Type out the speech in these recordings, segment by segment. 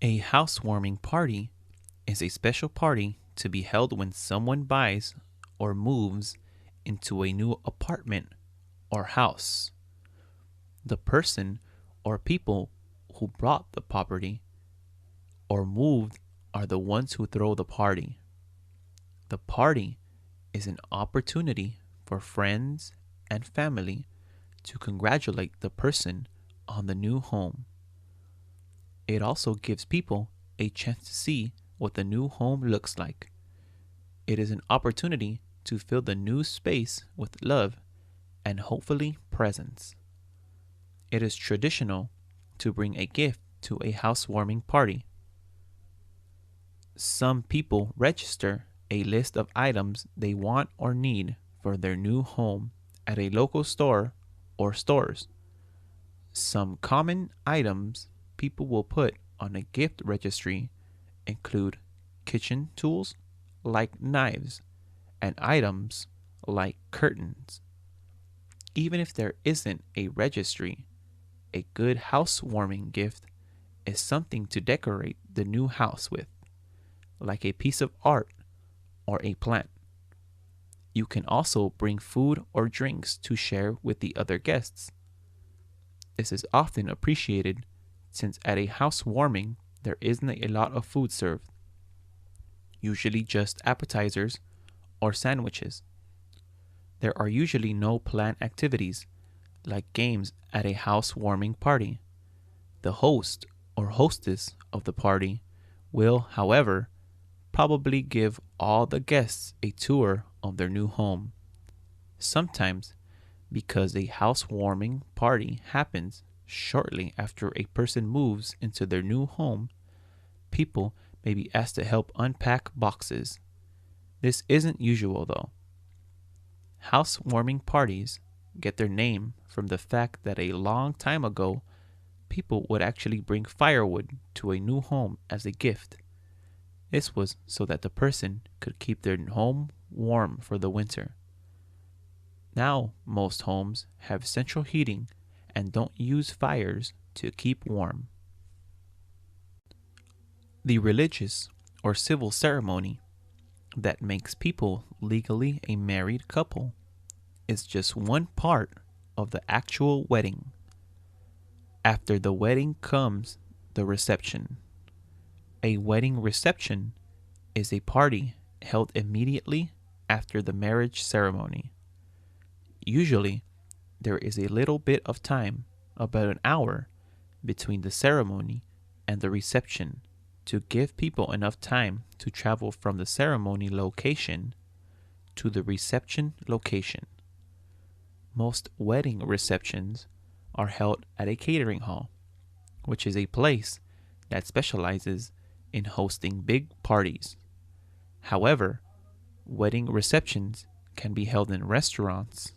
A housewarming party is a special party to be held when someone buys or moves into a new apartment or house. The person or people who bought the property or moved are the ones who throw the party. The party is an opportunity for friends and family to congratulate the person on the new home. It also gives people a chance to see what the new home looks like. It is an opportunity to fill the new space with love and hopefully presents. It is traditional to bring a gift to a housewarming party. Some people register a list of items they want or need for their new home at a local store or stores. Some common items people will put on a gift registry include kitchen tools like knives and items like curtains. Even if there isn't a registry, a good housewarming gift is something to decorate the new house with, like a piece of art or a plant. You can also bring food or drinks to share with the other guests. This is often appreciated since at a housewarming there isn't a lot of food served, usually just appetizers or sandwiches. There are usually no planned activities like games at a housewarming party. The host or hostess of the party will, however, probably give all the guests a tour of their new home. Sometimes, because a housewarming party happens shortly after a person moves into their new home, people may be asked to help unpack boxes. This isn't usual though. Housewarming parties get their name from the fact that a long time ago, people would actually bring firewood to a new home as a gift. This was so that the person could keep their home warm for the winter. Now, most homes have central heating and don't use fires to keep warm. The religious or civil ceremony that makes people legally a married couple is just one part of the actual wedding. After the wedding comes the reception. A wedding reception is a party held immediately after the marriage ceremony. Usually, there is a little bit of time, about an hour, between the ceremony and the reception to give people enough time to travel from the ceremony location to the reception location. Most wedding receptions are held at a catering hall, which is a place that specializes in hosting big parties. However, wedding receptions can be held in restaurants,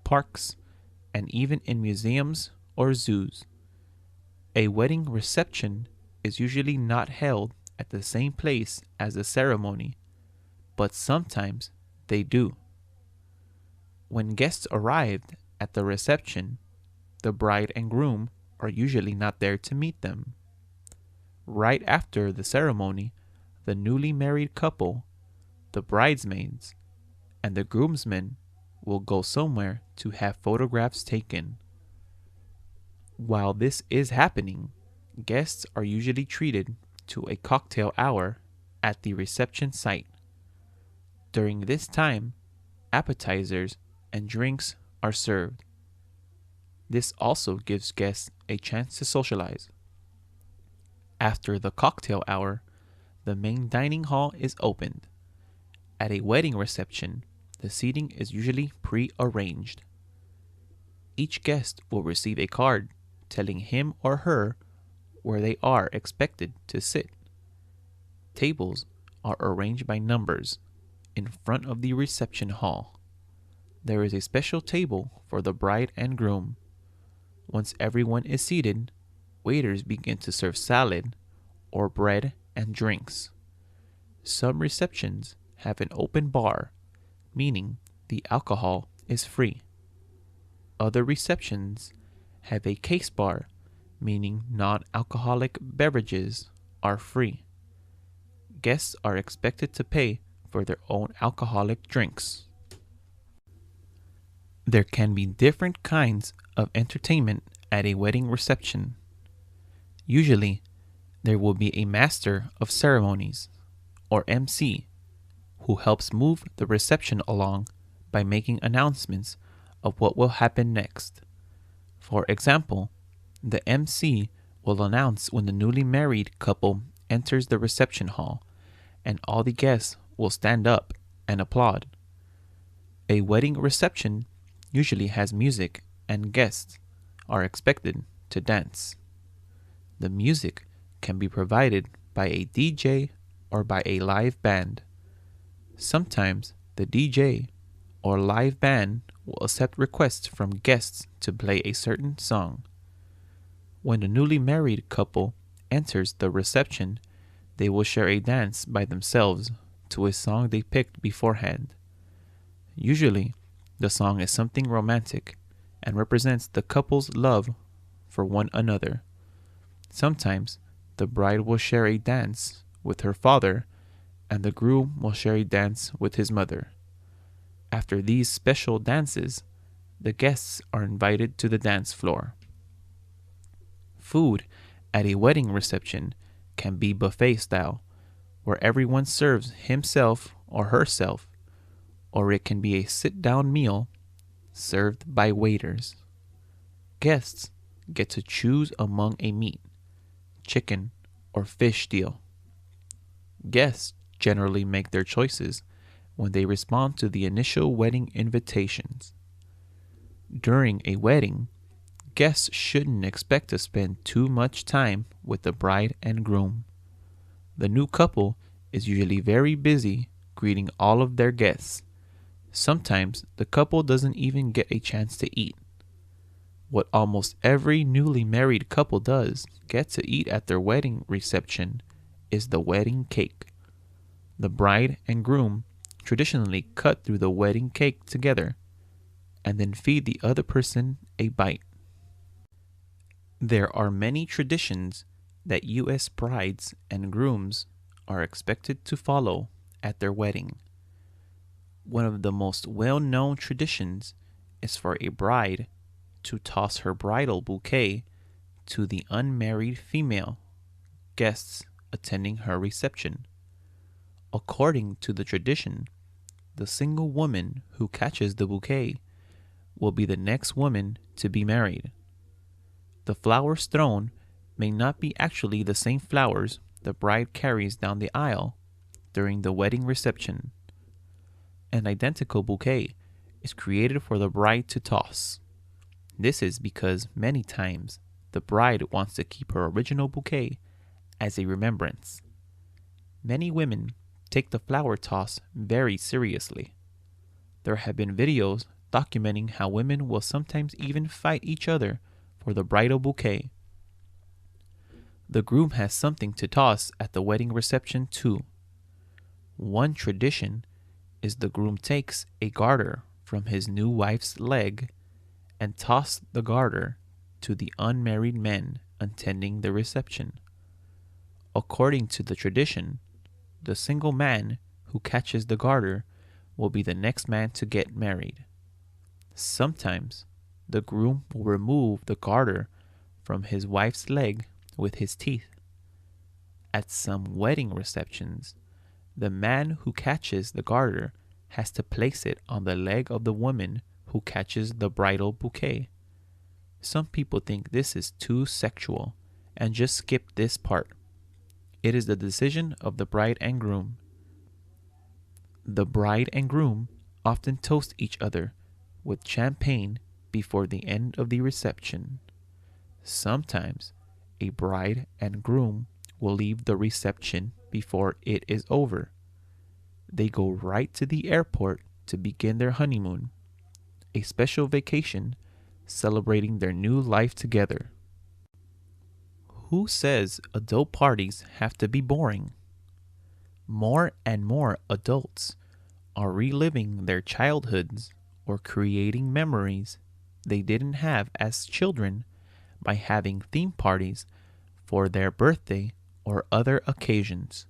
parks, and even in museums or zoos. A wedding reception is usually not held at the same place as the ceremony, but sometimes they do. When guests arrived at the reception, the bride and groom are usually not there to meet them. Right after the ceremony, the newly married couple, the bridesmaids, and the groomsmen will go somewhere to have photographs taken. While this is happening, guests are usually treated to a cocktail hour at the reception site. During this time, appetizers and drinks are served. This also gives guests a chance to socialize. After the cocktail hour, the main dining hall is opened. At a wedding reception, the seating is usually pre-arranged. Each guest will receive a card telling him or her where they are expected to sit. Tables are arranged by numbers in front of the reception hall. There is a special table for the bride and groom. Once everyone is seated, waiters begin to serve salad or bread and drinks. Some receptions have an open bar, meaning the alcohol is free. Other receptions have a case bar, meaning non-alcoholic beverages are free. Guests are expected to pay for their own alcoholic drinks. There can be different kinds of entertainment at a wedding reception. Usually, there will be a master of ceremonies, or MC, who helps move the reception along by making announcements of what will happen next. For example, the MC will announce when the newly married couple enters the reception hall, and all the guests will stand up and applaud. A wedding reception usually has music, and guests are expected to dance. The music can be provided by a DJ or by a live band. Sometimes the DJ or live band will accept requests from guests to play a certain song. When the newly married couple enters the reception, they will share a dance by themselves to a song they picked beforehand. Usually, the song is something romantic and represents the couple's love for one another. Sometimes, the bride will share a dance with her father, and the groom will share a dance with his mother. After these special dances, the guests are invited to the dance floor. Food at a wedding reception can be buffet style, where everyone serves himself or herself, or it can be a sit-down meal served by waiters. Guests get to choose among a meat, chicken, or fish deal. Guests generally make their choices when they respond to the initial wedding invitations. During a wedding, guests shouldn't expect to spend too much time with the bride and groom. The new couple is usually very busy greeting all of their guests. Sometimes the couple doesn't even get a chance to eat. What almost every newly married couple does get to eat at their wedding reception is the wedding cake. The bride and groom traditionally cut through the wedding cake together and then feed the other person a bite. There are many traditions that U.S. brides and grooms are expected to follow at their wedding. One of the most well-known traditions is for a bride to toss her bridal bouquet to the unmarried female guests attending her reception. According to the tradition, the single woman who catches the bouquet will be the next woman to be married. The flowers thrown may not be actually the same flowers the bride carries down the aisle during the wedding reception. An identical bouquet is created for the bride to toss. This is because many times the bride wants to keep her original bouquet as a remembrance. Many women take the flower toss very seriously. There have been videos documenting how women will sometimes even fight each other for the bridal bouquet. The groom has something to toss at the wedding reception too. One tradition is the groom takes a garter from his new wife's leg and tosses the garter to the unmarried men attending the reception. According to the tradition, the single man who catches the garter will be the next man to get married. Sometimes the groom will remove the garter from his wife's leg with his teeth. At some wedding receptions, the man who catches the garter has to place it on the leg of the woman who catches the bridal bouquet. Some people think this is too sexual and just skip this part. It is the decision of the bride and groom. The bride and groom often toast each other with champagne before the end of the reception. Sometimes a bride and groom will leave the reception before it is over. They go right to the airport to begin their honeymoon, a special vacation celebrating their new life together. Who says adult parties have to be boring? More and more adults are reliving their childhoods or creating memories they didn't have as children by having theme parties for their birthday or other occasions.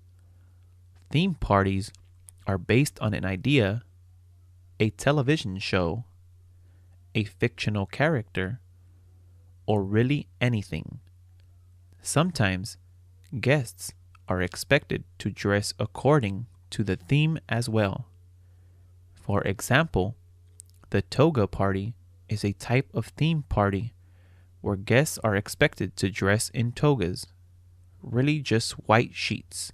Theme parties are based on an idea, a television show, a fictional character, or really anything. Sometimes guests are expected to dress according to the theme as well. For example, the toga party is a type of theme party where guests are expected to dress in togas, really just white sheets.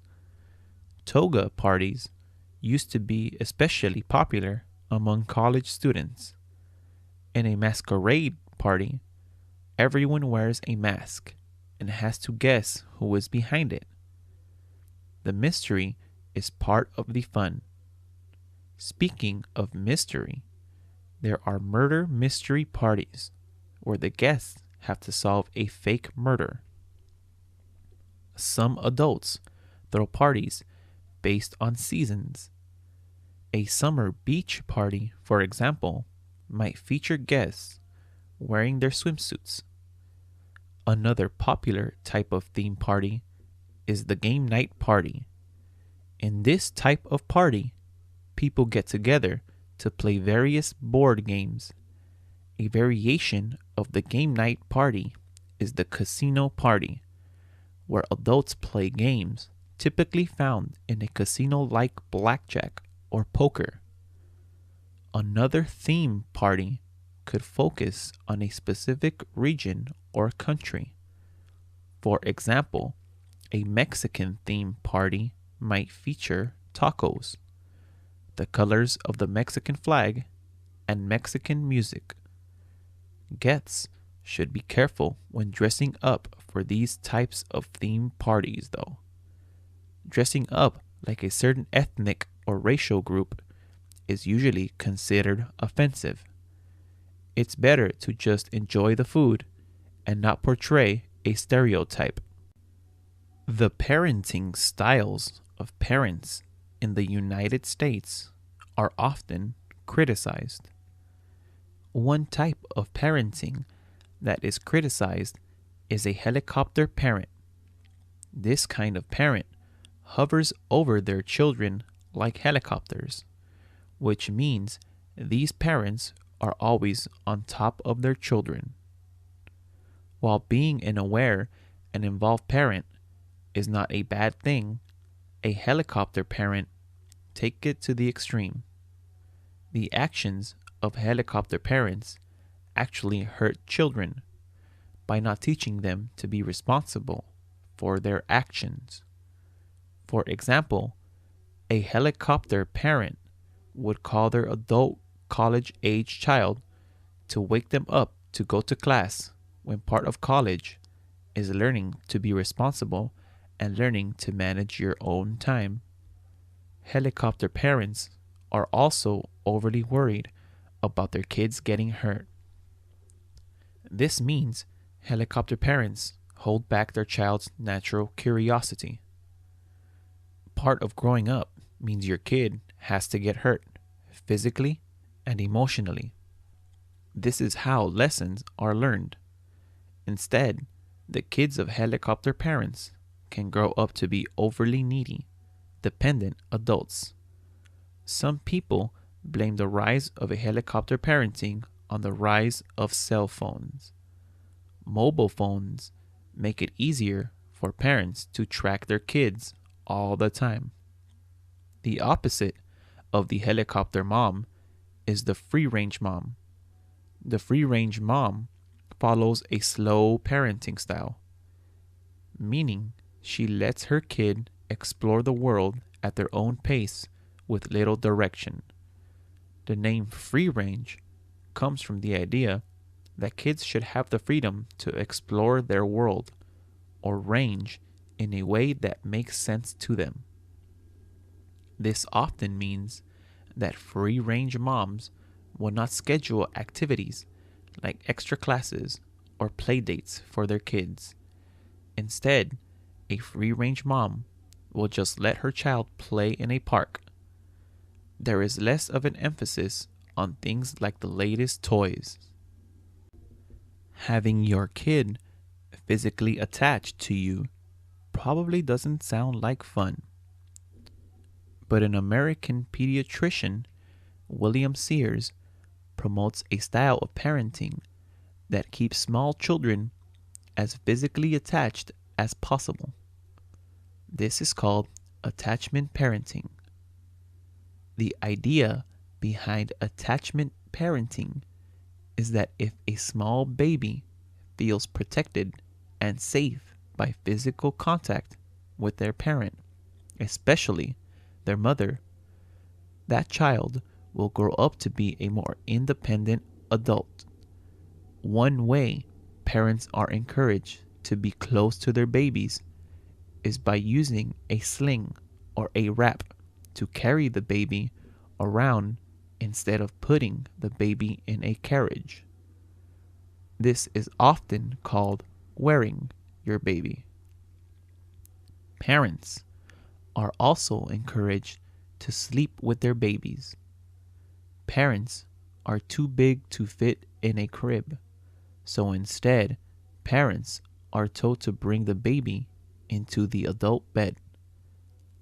Toga parties used to be especially popular among college students. In a masquerade party, everyone wears a mask and has to guess who is behind it. The mystery is part of the fun. Speaking of mystery, there are murder mystery parties where the guests have to solve a fake murder. Some adults throw parties based on seasons. A summer beach party, for example, might feature guests wearing their swimsuits. Another popular type of theme party is the game night party. In this type of party, people get together to play various board games. A variation of the game night party is the casino party, where adults play games typically found in a casino like blackjack or poker. Another theme party could focus on a specific region or country. For example, a Mexican theme party might feature tacos, the colors of the Mexican flag, and Mexican music. Guests should be careful when dressing up for these types of theme parties, though. Dressing up like a certain ethnic or racial group is usually considered offensive. It's better to just enjoy the food and not portray a stereotype. The parenting styles of parents in the United States are often criticized. One type of parenting that is criticized is a helicopter parent. This kind of parent hovers over their children like helicopters, which means these parents are always on top of their children. While being an aware and involved parent is not a bad thing, a helicopter parent take it to the extreme. The actions of helicopter parents actually hurt children by not teaching them to be responsible for their actions. For example, a helicopter parent would call their adult college-age child to wake them up to go to class when part of college is learning to be responsible and learning to manage your own time. Helicopter parents are also overly worried about their kids getting hurt. This means helicopter parents hold back their child's natural curiosity. Part of growing up means your kid has to get hurt, physically and emotionally. This is how lessons are learned. Instead, the kids of helicopter parents can grow up to be overly needy, dependent adults. Some people blame the rise of a helicopter parenting on the rise of cell phones. Mobile phones make it easier for parents to track their kids all the time. The opposite of the helicopter mom is the free-range mom. The free-range mom follows a slow parenting style, meaning she lets her kid explore the world at their own pace with little direction. The name free range comes from the idea that kids should have the freedom to explore their world or range in a way that makes sense to them. This often means that free range moms will not schedule activities like extra classes or play dates for their kids. Instead, a free range mom will just let her child play in a park. There is less of an emphasis on things like the latest toys. Having your kid physically attached to you probably doesn't sound like fun, but an American pediatrician, William Sears, promotes a style of parenting that keeps small children as physically attached as possible. This is called attachment parenting. The idea behind attachment parenting is that if a small baby feels protected and safe by physical contact with their parent, especially their mother, that child will grow up to be a more independent adult. One way parents are encouraged to be close to their babies is by using a sling or a wrap to carry the baby around instead of putting the baby in a carriage. This is often called wearing your baby. Parents are also encouraged to sleep with their babies. Parents are too big to fit in a crib, so instead, parents are told to bring the baby into the adult bed.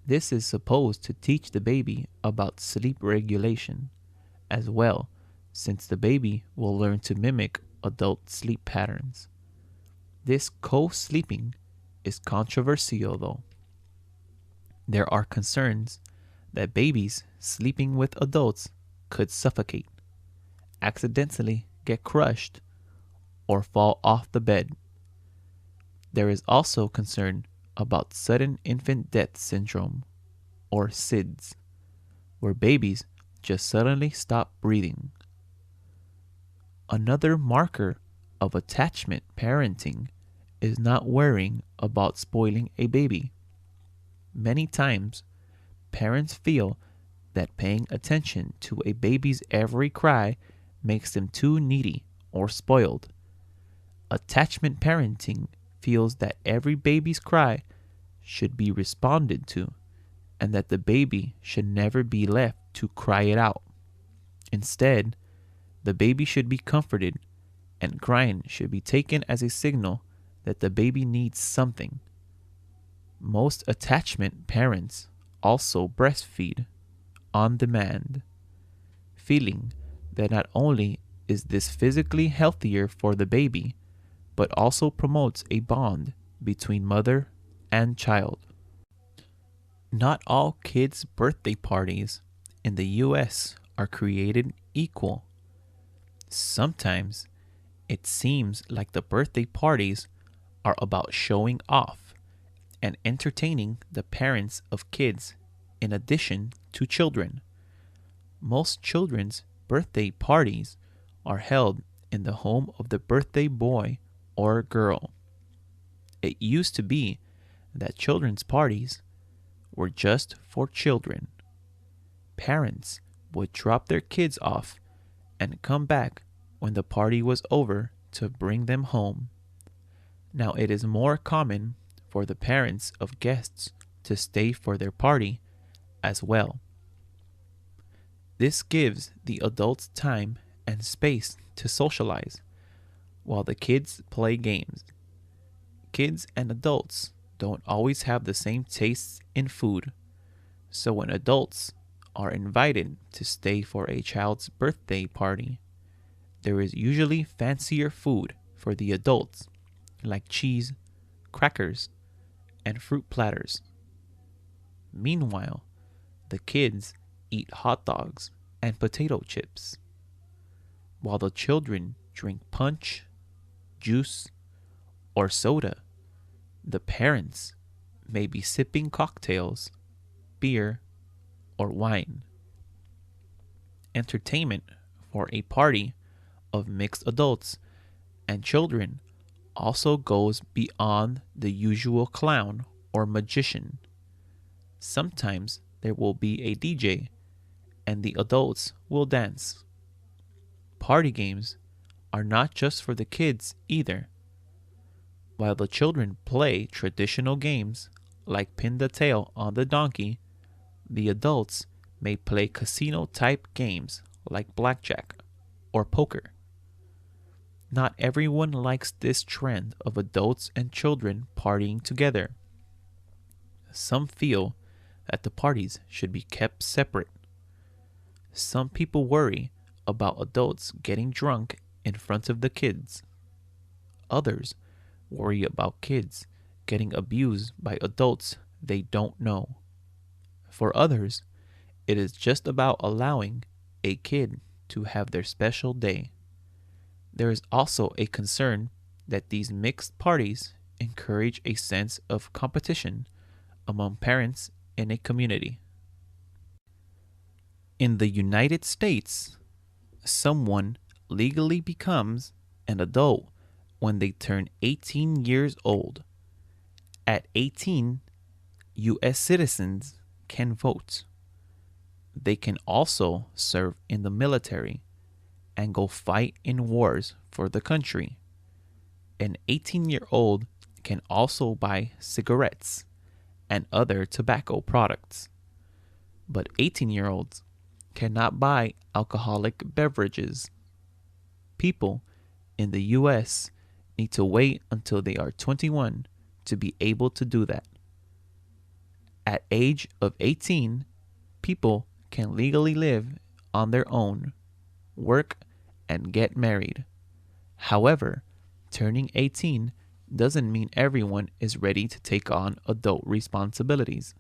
This is supposed to teach the baby about sleep regulation as well, since the baby will learn to mimic adult sleep patterns. This co-sleeping is controversial though. There are concerns that babies sleeping with adults could suffocate, accidentally get crushed, or fall off the bed. There is also concern about sudden infant death syndrome, or SIDS, where babies just suddenly stop breathing. Another marker of attachment parenting is not worrying about spoiling a baby. Many times, parents feel that paying attention to a baby's every cry makes them too needy or spoiled. Attachment parenting feels that every baby's cry should be responded to and that the baby should never be left to cry it out. Instead, the baby should be comforted and crying should be taken as a signal that the baby needs something. Most attachment parents also breastfeed on demand, feeling that not only is this physically healthier for the baby, but also promotes a bond between mother and child. Not all kids' birthday parties in the US are created equal. Sometimes it seems like the birthday parties are about showing off and entertaining the parents of kids in addition to children. Most children's birthday parties are held in the home of the birthday boy or girl. It used to be that children's parties were just for children. Parents would drop their kids off and come back when the party was over to bring them home. Now it is more common for the parents of guests to stay for their party as well. This gives the adults time and space to socialize while the kids play games. Kids and adults don't always have the same tastes in food, so when adults are invited to stay for a child's birthday party, there is usually fancier food for the adults, like cheese, crackers, and fruit platters. Meanwhile, the kids eat hot dogs and potato chips, while the children drink punch, juice, or soda. The parents may be sipping cocktails, beer, or wine. Entertainment for a party of mixed adults and children also goes beyond the usual clown or magician. Sometimes there will be a DJ and the adults will dance. Party games are not just for the kids either. While the children play traditional games like pin the tail on the donkey, the adults may play casino-type games like blackjack or poker. Not everyone likes this trend of adults and children partying together. Some feel that the parties should be kept separate. Some people worry about adults getting drunk in front of the kids. Others worry about kids getting abused by adults they don't know. For others, it is just about allowing a kid to have their special day. There is also a concern that these mixed parties encourage a sense of competition among parents in a community. In the United States, someone legally becomes an adult when they turn 18 years old. At 18, U.S. citizens can vote. They can also serve in the military and go fight in wars for the country. An 18-year-old can also buy cigarettes and other tobacco products. But 18-year-olds cannot buy alcoholic beverages. People in the U.S. need to wait until they are 21 to be able to do that. At age of 18, people can legally live on their own, work, and get married. However, turning 18 doesn't mean everyone is ready to take on adult responsibilities.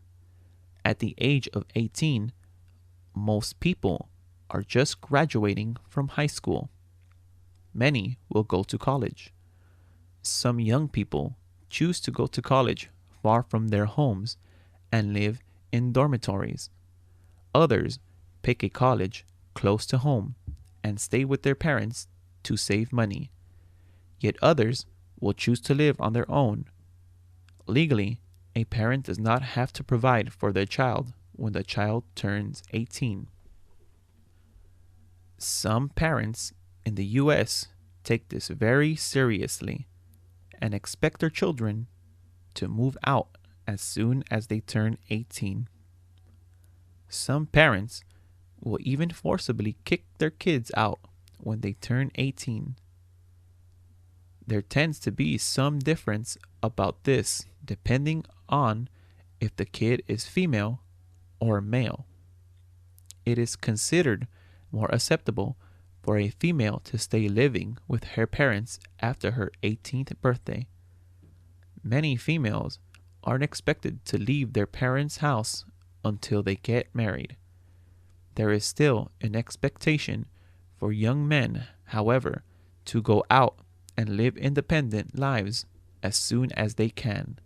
At the age of 18, most people are just graduating from high school. Many will go to college. Some young people choose to go to college far from their homes and live in dormitories. Others pick a college close to home and stay with their parents to save money. Yet others will choose to live on their own. Legally, a parent does not have to provide for their child when the child turns 18. Some parents in the U.S. take this very seriously and expect their children to move out as soon as they turn 18. Some parents will even forcibly kick their kids out when they turn 18. There tends to be some difference about this depending on if the kid is female or male. It is considered more acceptable for a female to stay living with her parents after her 18th birthday. Many females aren't expected to leave their parents' house until they get married. There is still an expectation for young men, however, to go out and live independent lives as soon as they can.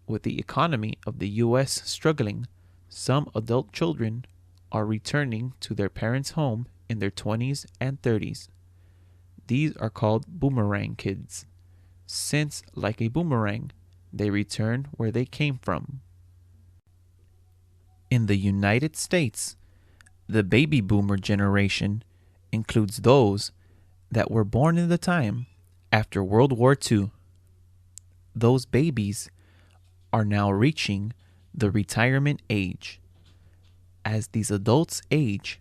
With the economy of the U.S. struggling, some adult children are returning to their parents' home in their 20s and 30s. These are called boomerang kids, since, like a boomerang, they return where they came from. In the United States, the baby boomer generation includes those that were born in the time after World War II. Those babies are now reaching the retirement age. As these adults age,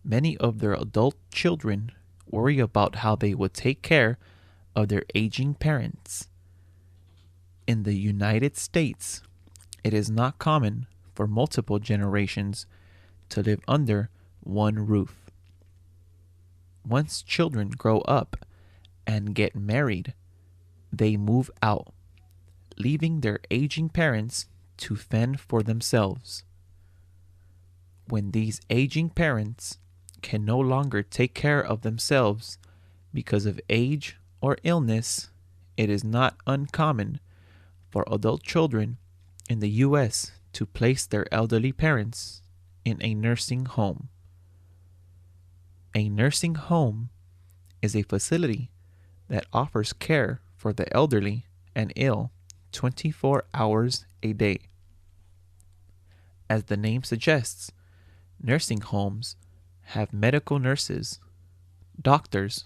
many of their adult children worry about how they would take care of their aging parents. In the United States, it is not common for multiple generations to live under one roof. Once children grow up and get married, they move out, leaving their aging parents to fend for themselves. When these aging parents can no longer take care of themselves because of age or illness, it is not uncommon for adult children in the U.S. to place their elderly parents in a nursing home. A nursing home is a facility that offers care for the elderly and ill 24 hours a day. As the name suggests, nursing homes have medical nurses, doctors,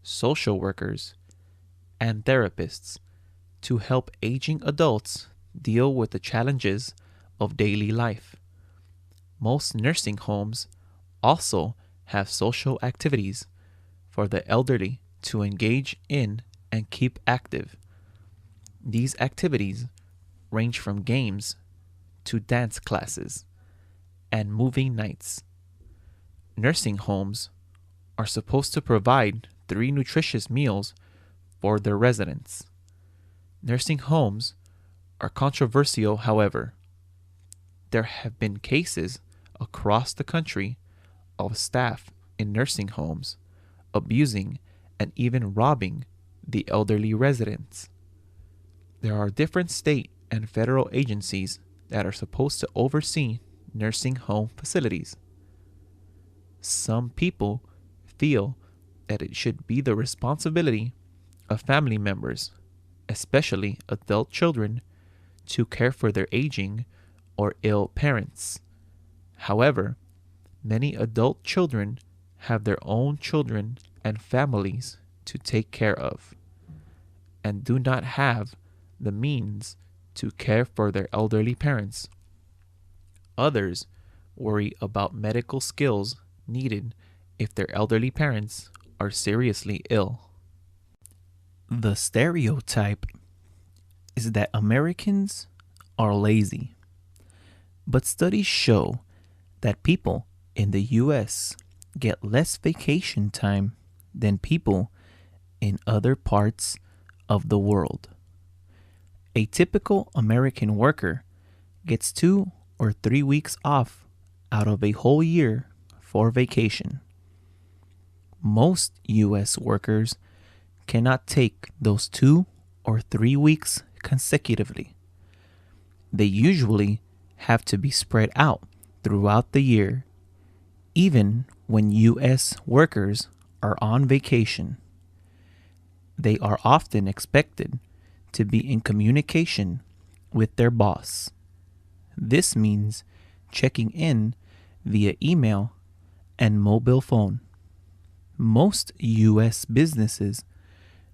social workers, and therapists to help aging adults deal with the challenges of daily life. Most nursing homes also have social activities for the elderly to engage in and keep active. These activities range from games to dance classes and movie nights. Nursing homes are supposed to provide 3 nutritious meals for their residents. Nursing homes are controversial, however. There have been cases across the country of staff in nursing homes abusing and even robbing the elderly residents. There are different state and federal agencies that are supposed to oversee nursing home facilities. Some people feel that it should be the responsibility of family members, especially adult children, to care for their aging or ill parents. However, many adult children have their own children and families to take care of and do not have the means to care for their elderly parents. Others worry about medical skills needed if their elderly parents are seriously ill. The stereotype is that Americans are lazy, but studies show that people in the US get less vacation time than people in other parts of the world. A typical American worker gets 2 or 3 weeks off out of a whole year for vacation. Most US workers cannot take those 2 or 3 weeks consecutively. They usually have to be spread out throughout the year, even when US workers are on vacation. They are often expected to be in communication with their boss. This means checking in via email and mobile phone. Most US businesses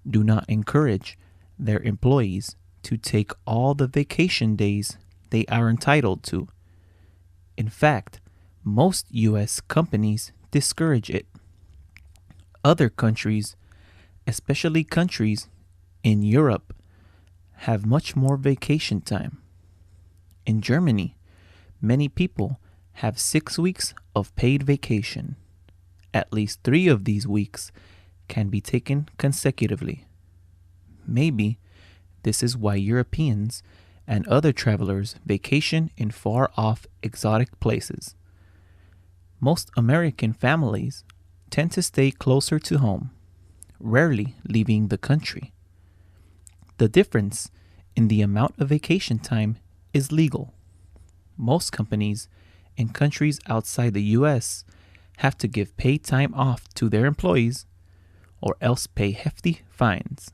do not encourage their employees to take all the vacation days they are entitled to. In fact, most US companies discourage it. Other countries, especially countries in Europe, have much more vacation time. In Germany, many people have 6 weeks of paid vacation. At least 3 of these weeks can be taken consecutively. Maybe this is why Europeans and other travelers vacation in far-off exotic places. Most American families tend to stay closer to home, rarely leaving the country. The difference in the amount of vacation time is legal. Most companies in countries outside the US have to give paid time off to their employees or else pay hefty fines.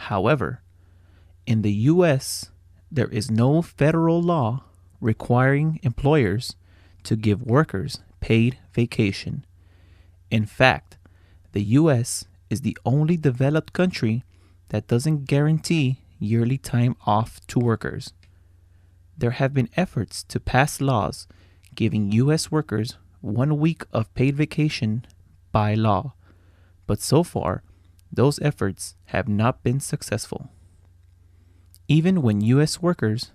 However, in the US, there is no federal law requiring employers to give workers paid vacation. In fact, the US is the only developed country that doesn't guarantee yearly time off to workers. There have been efforts to pass laws giving US workers 1 week of paid vacation by law, but so far, those efforts have not been successful. Even when US workers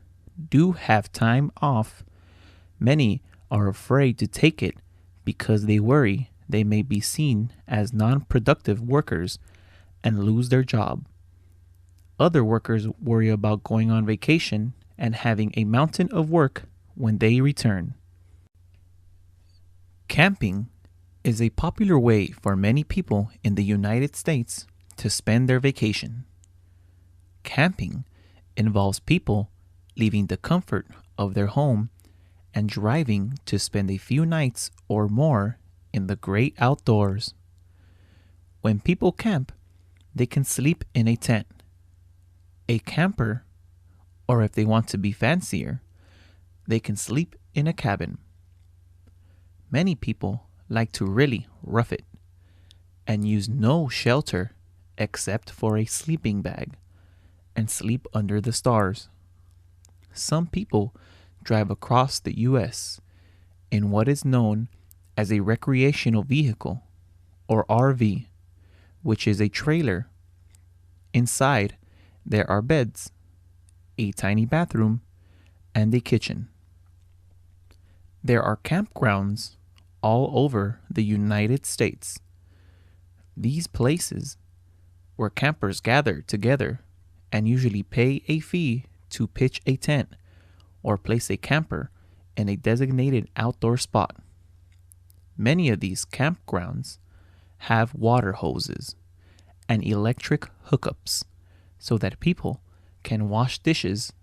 do have time off, many are afraid to take it because they worry they may be seen as non-productive workers and lose their job. Other workers worry about going on vacation and having a mountain of work when they return. Camping is a popular way for many people in the United States to spend their vacation. Camping involves people leaving the comfort of their home and driving to spend a few nights or more in the great outdoors. When people camp, they can sleep in a tent, a camper, or if they want to be fancier, they can sleep in a cabin. Many people like to really rough it and use no shelter except for a sleeping bag and sleep under the stars. Some people drive across the US in what is known as a recreational vehicle, or RV, which is a trailer. Inside, there are beds, a tiny bathroom, and a kitchen. There are campgrounds all over the United States. These places where campers gather together and usually pay a fee to pitch a tent or place a camper in a designated outdoor spot. Many of these campgrounds have water hoses and electric hookups so that people can wash dishes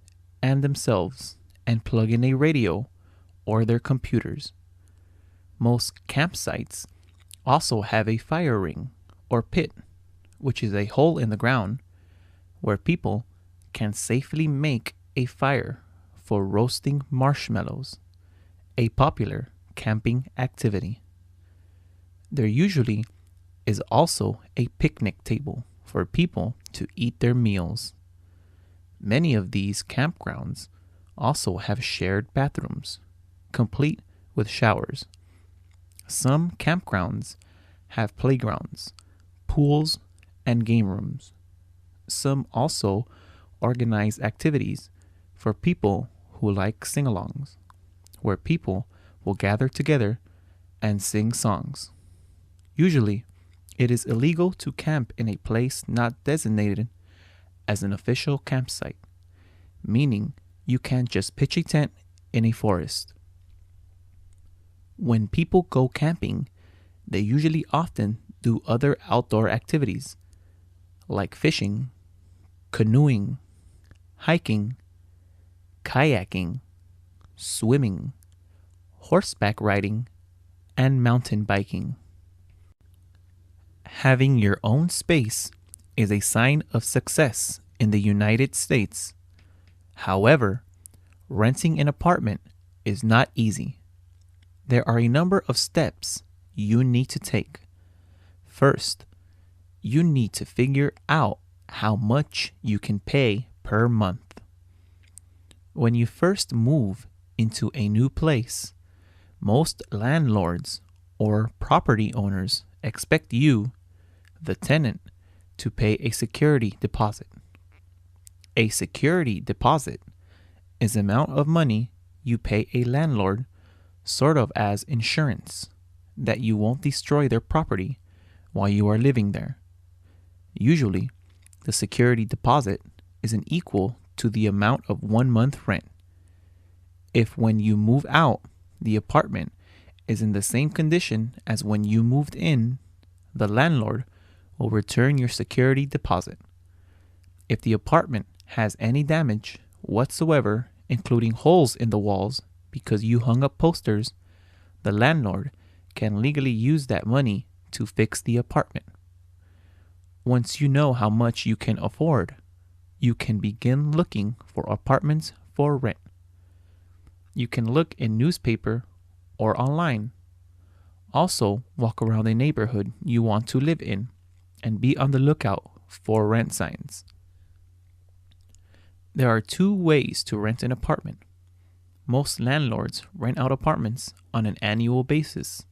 and themselves and plug in a radio or their computers. Most campsites also have a fire ring or pit, which is a hole in the ground where people can safely make a fire for roasting marshmallows, a popular camping activity. There usually is also a picnic table for people to eat their meals. Many of these campgrounds also have shared bathrooms, complete with showers. Some campgrounds have playgrounds, pools, and game rooms. Some also organize activities for people who like sing-alongs, where people will gather together and sing songs. Usually, it is illegal to camp in a place not designated as an official campsite, meaning you can't just pitch a tent in a forest. When people go camping, they usually often do other outdoor activities like fishing, canoeing, hiking, kayaking, swimming, horseback riding, and mountain biking. Having your own space is a sign of success in the United States. However, renting an apartment is not easy. There are a number of steps you need to take. First, you need to figure out how much you can pay per month. When you first move into a new place, most landlords or property owners expect you, the tenant, to pay a security deposit. A security deposit is the amount of money you pay a landlord, sort of as insurance, that you won't destroy their property while you are living there. Usually, the security deposit is an equal to the amount of 1 month rent. If when you move out, the apartment is in the same condition as when you moved in, the landlord will return your security deposit. If the apartment has any damage whatsoever, including holes in the walls because you hung up posters, the landlord can legally use that money to fix the apartment. Once you know how much you can afford, you can begin looking for apartments for rent. You can look in newspaper or online. Also, walk around a neighborhood you want to live in and be on the lookout for rent signs. There are 2 ways to rent an apartment. Most landlords rent out apartments on an annual basis.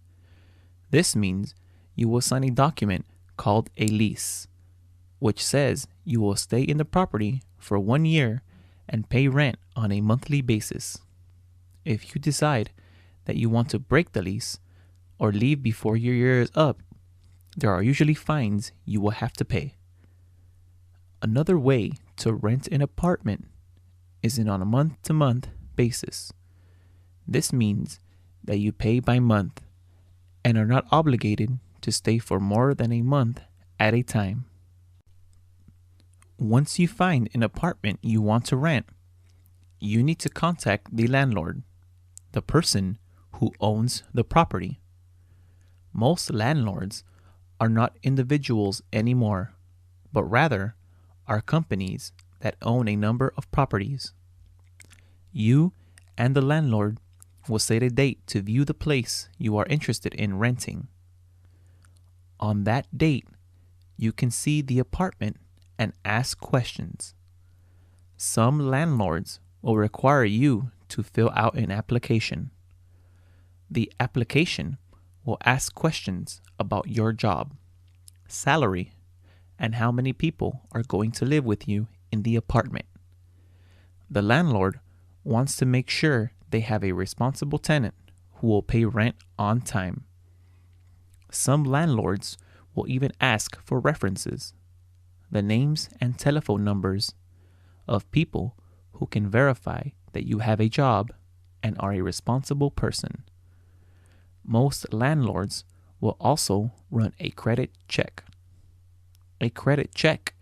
This means you will sign a document called a lease, which says you will stay in the property for 1 year and pay rent on a monthly basis. If you decide that you want to break the lease or leave before your year is up, there are usually fines you will have to pay. Another way to rent an apartment is on a month-to-month basis. This means that you pay by month and are not obligated to stay for more than a month at a time. Once you find an apartment you want to rent, you need to contact the landlord, the person who owns the property. Most landlords are not individuals anymore, but rather are companies that own a number of properties. You and the landlord will set a date to view the place you are interested in renting. On that date, you can see the apartment and ask questions. Some landlords will require you to fill out an application. The application will ask questions about your job, salary, and how many people are going to live with you in the apartment. The landlord wants to make sure they have a responsible tenant who will pay rent on time. Some landlords will even ask for references, the names and telephone numbers of people who can verify that you have a job and are a responsible person. Most landlords will also run a credit check. A credit check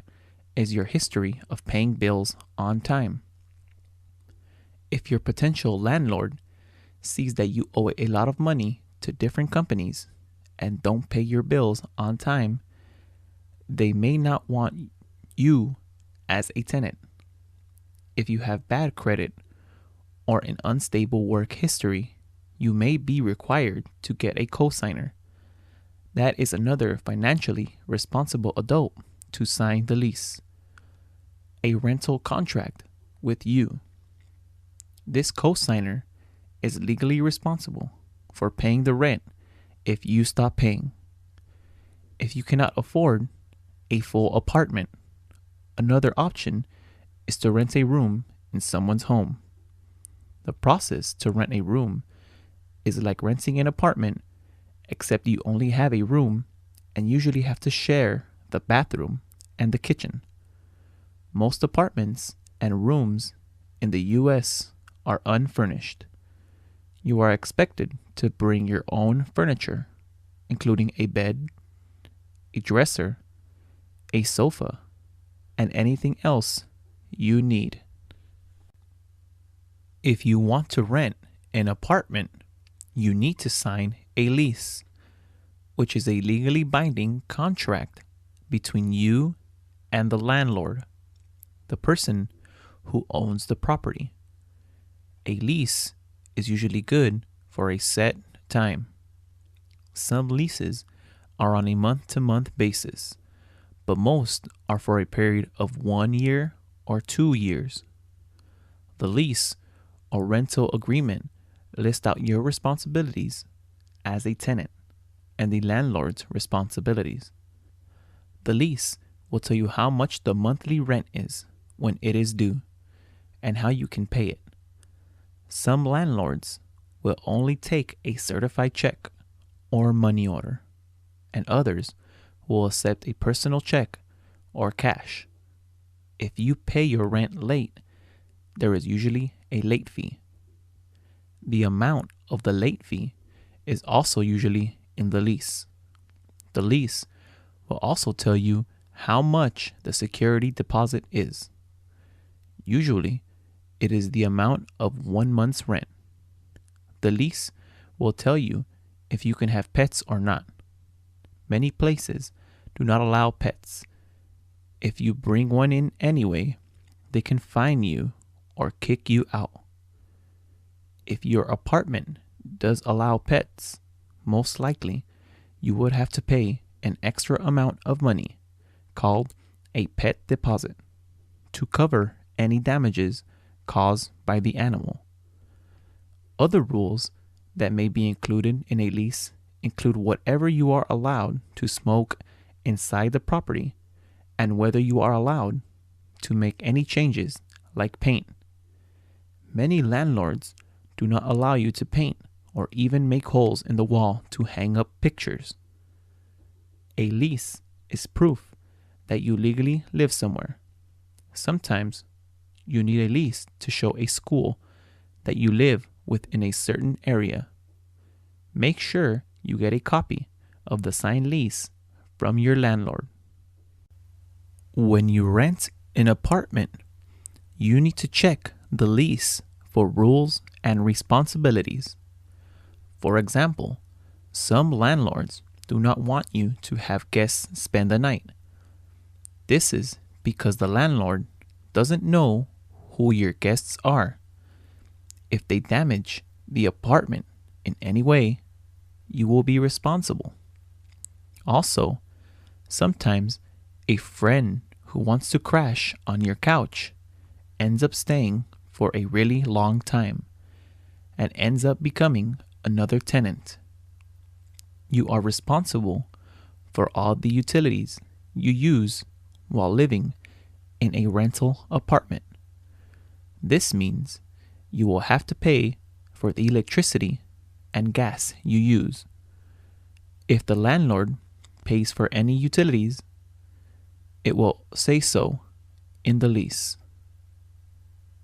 is your history of paying bills on time. If your potential landlord sees that you owe a lot of money to different companies and don't pay your bills on time, they may not want you as a tenant. If you have bad credit or an unstable work history, you may be required to get a cosigner. That is another financially responsible adult to sign the lease, a rental contract with you. This cosigner is legally responsible for paying the rent if you stop paying. If you cannot afford a full apartment, another option is to rent a room in someone's home. The process to rent a room is like renting an apartment, except you only have a room and usually have to share the bathroom and the kitchen. Most apartments and rooms in the US are unfurnished. You are expected to bring your own furniture, including a bed, a dresser, a sofa, and anything else you need. If you want to rent an apartment, you need to sign a lease, which is a legally binding contract between you and the landlord, the person who owns the property. A lease is usually good for a set time. Some leases are on a month-to-month basis, but most are for a period of 1 year or 2 years. The lease or rental agreement lists out your responsibilities as a tenant and the landlord's responsibilities. The lease will tell you how much the monthly rent is when it is due and how you can pay it. Some landlords will only take a certified check or money order, and others will accept a personal check or cash. If you pay your rent late, there is usually a late fee. The amount of the late fee is also usually in the lease. The lease will also tell you how much the security deposit is. Usually, it is the amount of 1 month's rent. The lease will tell you if you can have pets or not. Many places do not allow pets. If you bring one in anyway, they can fine you or kick you out. If your apartment does allow pets, most likely you would have to pay an extra amount of money called a pet deposit to cover any damages caused by the animal. Other rules that may be included in a lease include whatever you are allowed to smoke inside the property and whether you are allowed to make any changes like paint. Many landlords do not allow you to paint or even make holes in the wall to hang up pictures. A lease is proof that you legally live somewhere. Sometimes you need a lease to show a school that you live within a certain area. Make sure you get a copy of the signed lease from your landlord. When you rent an apartment, you need to check the lease for rules and responsibilities. For example, some landlords do not want you to have guests spend the night. This is because the landlord doesn't know who your guests are. If they damage the apartment in any way, you will be responsible. Also, sometimes a friend who wants to crash on your couch ends up staying for a really long time and ends up becoming another tenant. You are responsible for all the utilities you use while living in a rental apartment. This means you will have to pay for the electricity and gas you use. If the landlord pays for any utilities, it will say so in the lease.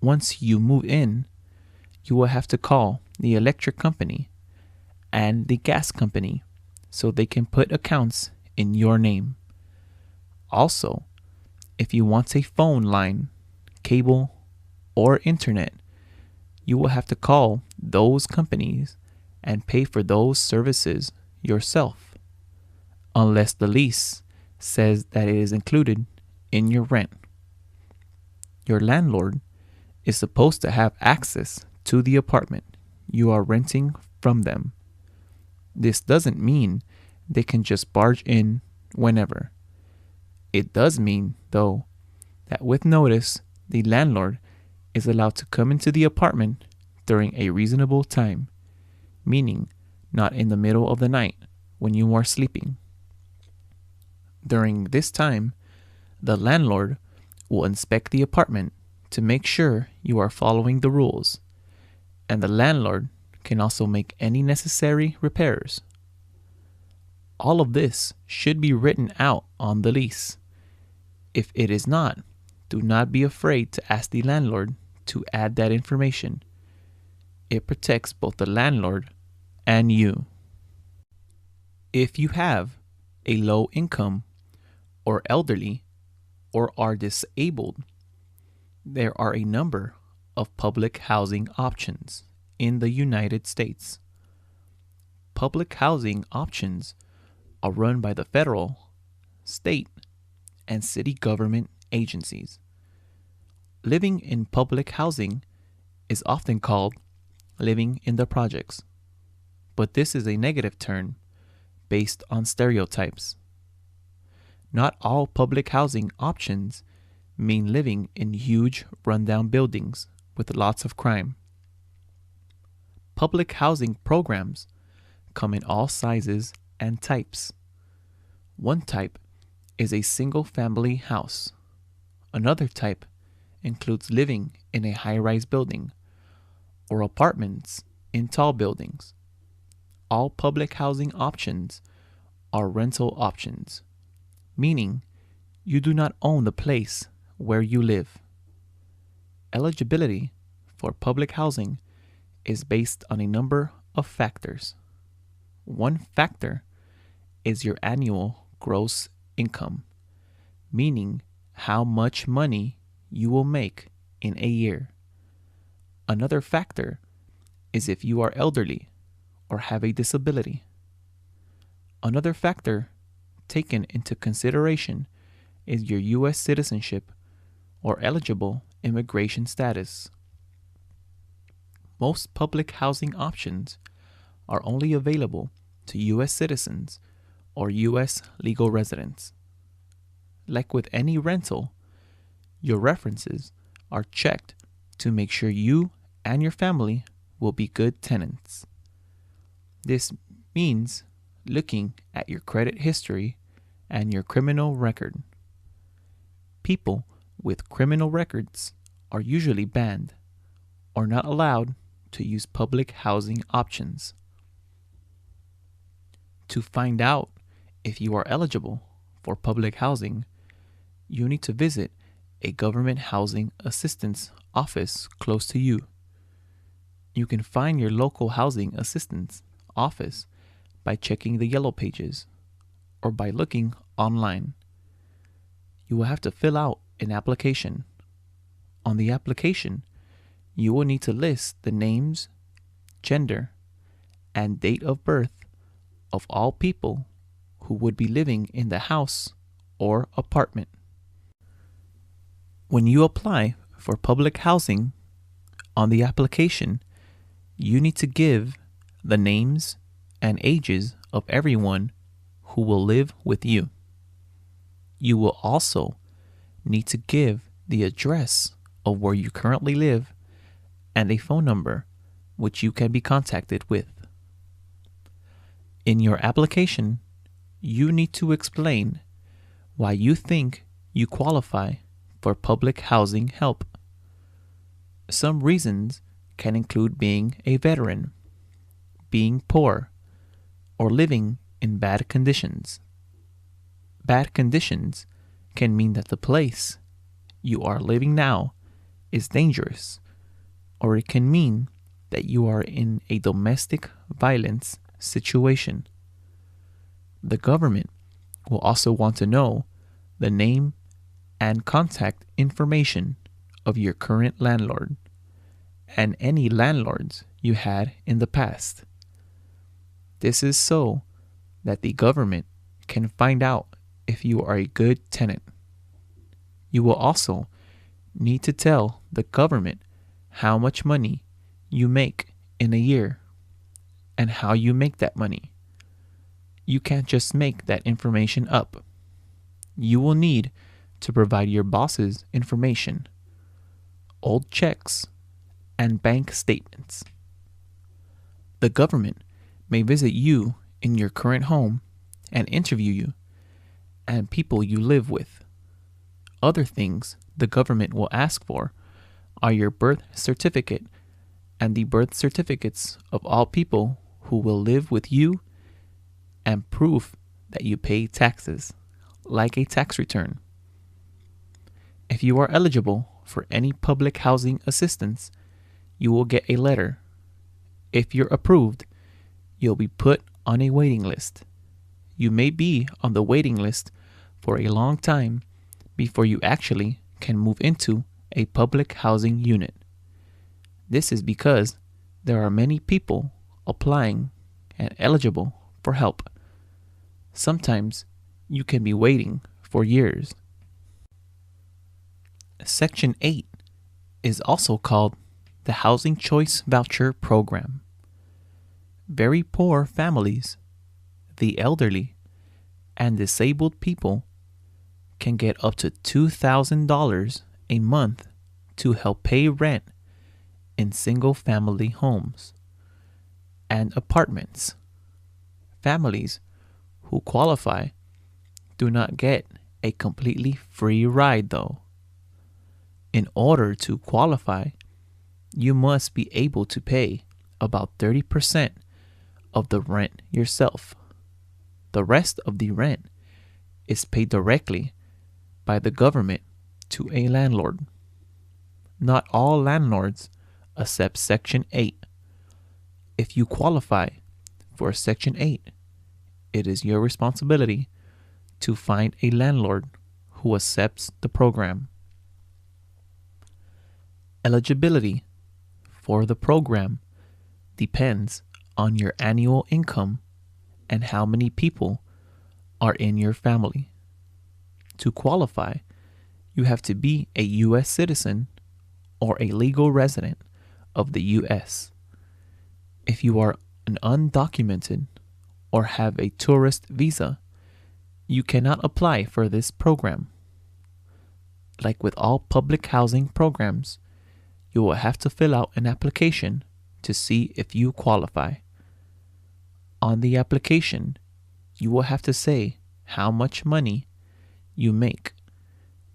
Once you move in, you will have to call the electric company and the gas company so they can put accounts in your name. Also, if you want a phone line, cable, or internet, you will have to call those companies and pay for those services yourself, unless the lease says that it is included in your rent. Your landlord is supposed to have access to the apartment you are renting from them. This doesn't mean they can just barge in whenever. It does mean, though, that with notice, the landlord is allowed to come into the apartment during a reasonable time, meaning not in the middle of the night when you are sleeping. During this time, the landlord will inspect the apartment to make sure you are following the rules, and the landlord can also make any necessary repairs. All of this should be written out on the lease. If it is not, do not be afraid to ask the landlord to add that information. It protects both the landlord and you. If you have a low income or elderly or are disabled, there are a number of public housing options in the United States. Public housing options are run by the federal, state, and city government agencies. Living in public housing is often called living in the projects, but this is a negative term based on stereotypes. Not all public housing options mean living in huge rundown buildings with lots of crime. Public housing programs come in all sizes and types. One type is a single-family house. Another type includes living in a high-rise building or apartments in tall buildings. All public housing options are rental options, meaning you do not own the place where you live. Eligibility for public housing is based on a number of factors. One factor is your annual gross income, meaning how much money you will make in a year. Another factor is if you are elderly or have a disability. Another factor taken into consideration is your U.S. citizenship or eligible immigration status. Most public housing options are only available to U.S. citizens or U.S. legal residents. Like with any rental, your references are checked to make sure you and your family will be good tenants. This means looking at your credit history and your criminal record. People with criminal records are usually banned or not allowed to use public housing options. To find out if you are eligible for public housing, you need to visit a government housing assistance office close to you. You can find your local housing assistance office by checking the yellow pages or by looking online. You will have to fill out an application. On the application, you will need to list the names, gender, and date of birth of all people who would be living in the house or apartment. When you apply for public housing, on the application, you need to give the names and ages of everyone who will live with you. You will also need to give the address of where you currently live and a phone number which you can be contacted with. In your application, you need to explain why you think you qualify for public housing help. Some reasons can include being a veteran, being poor, or living in bad conditions. Bad conditions can mean that the place you are living now is dangerous, or it can mean that you are in a domestic violence situation. The government will also want to know the name and contact information of your current landlord and any landlords you had in the past. This is so that the government can find out if you are a good tenant. You will also need to tell the government how much money you make in a year and how you make that money. You can't just make that information up. You will need to provide your boss's information, old checks, and bank statements. The government may visit you in your current home and interview you and people you live with. Other things the government will ask for are your birth certificate and the birth certificates of all people who will live with you and proof that you pay taxes, like a tax return. If you are eligible for any public housing assistance, you will get a letter. If you're approved, you'll be put on a waiting list. You may be on the waiting list for a long time before you actually can move into a public housing unit. This is because there are many people applying and eligible for help. Sometimes you can be waiting for years. Section 8 is also called the Housing Choice Voucher Program. Very poor families, the elderly, and disabled people can get up to $2,000 a month to help pay rent in single-family homes and apartments. Families who qualify do not get a completely free ride, though. In order to qualify, you must be able to pay about 30% of the rent yourself. The rest of the rent is paid directly by the government to a landlord. Not all landlords accept Section 8. If you qualify for Section 8, it is your responsibility to find a landlord who accepts the program. Eligibility for the program depends on your annual income and how many people are in your family. To qualify, you have to be a U.S. citizen or a legal resident of the U.S. If you are an undocumented or have a tourist visa, you cannot apply for this program. Like with all public housing programs, you will have to fill out an application to see if you qualify. On the application, you will have to say how much money you make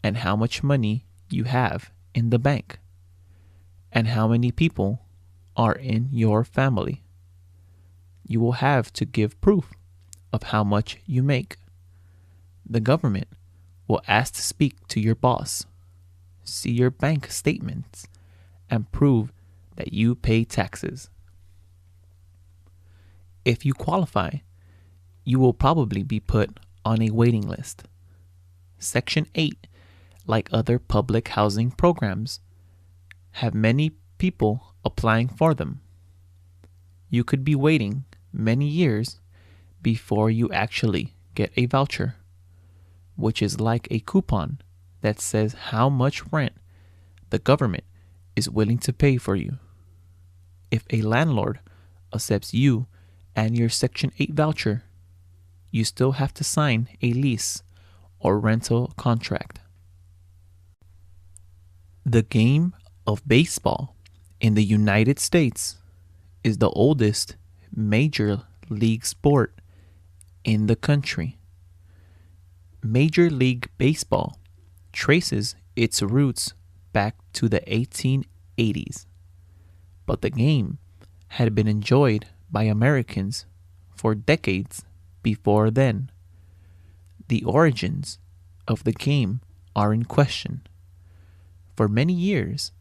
and how much money you have in the bank and how many people are in your family. You will have to give proof of how much you make. The government will ask to speak to your boss, see your bank statements, and prove that you pay taxes. If you qualify, you will probably be put on a waiting list. Section 8, like other public housing programs, have many people applying for them. You could be waiting many years before you actually get a voucher, which is like a coupon that says how much rent the government is willing to pay for you. If a landlord accepts you and your Section 8 voucher, you still have to sign a lease or rental contract. The game of baseball in the United States is the oldest major league sport in the country. Major League Baseball traces its roots back to the 80s, but the game had been enjoyed by Americans for decades before then. The origins of the game are in question. For many years,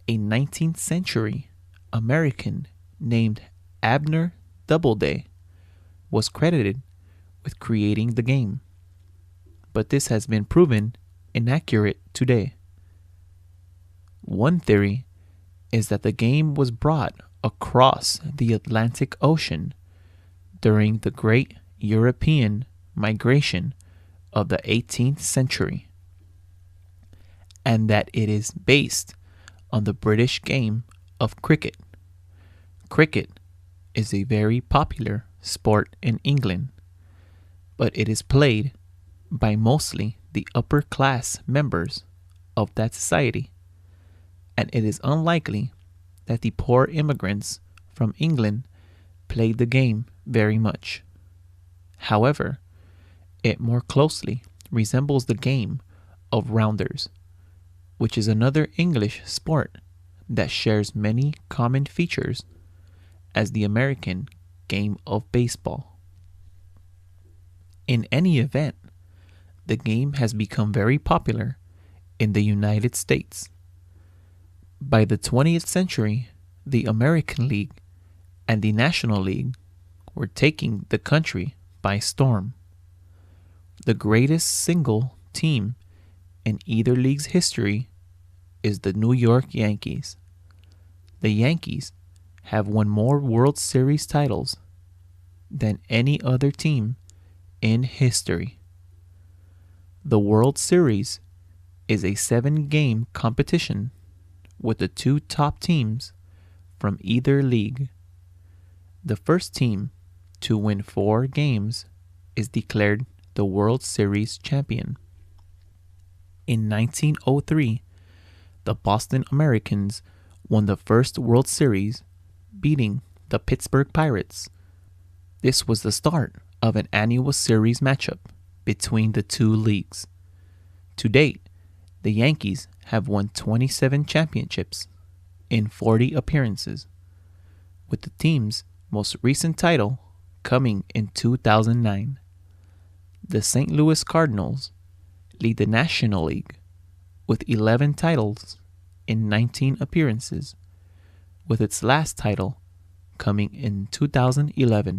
a 19th century American named Abner Doubleday was credited with creating the game, but this has been proven inaccurate today. One theory is that the game was brought across the Atlantic Ocean during the Great European Migration of the 18th century, and that it is based on the British game of cricket. Cricket is a very popular sport in England, but it is played by mostly the upper class members of that society, and it is unlikely that the poor immigrants from England played the game very much. However, it more closely resembles the game of rounders, which is another English sport that shares many common features as the American game of baseball. In any event, the game has become very popular in the United States. By the 20th century, the American League and the National League were taking the country by storm. The greatest single team in either league's history is the New York Yankees. The Yankees have won more World Series titles than any other team in history. The World Series is a 7-game competition with the 2 top teams from either league. The first team to win 4 games is declared the World Series champion. In 1903, the Boston Americans won the first World Series, beating the Pittsburgh Pirates. This was the start of an annual series matchup between the 2 leagues. To date, the Yankees have won 27 championships in 40 appearances, with the team's most recent title coming in 2009. The St. Louis Cardinals lead the National League with 11 titles in 19 appearances, with its last title coming in 2011.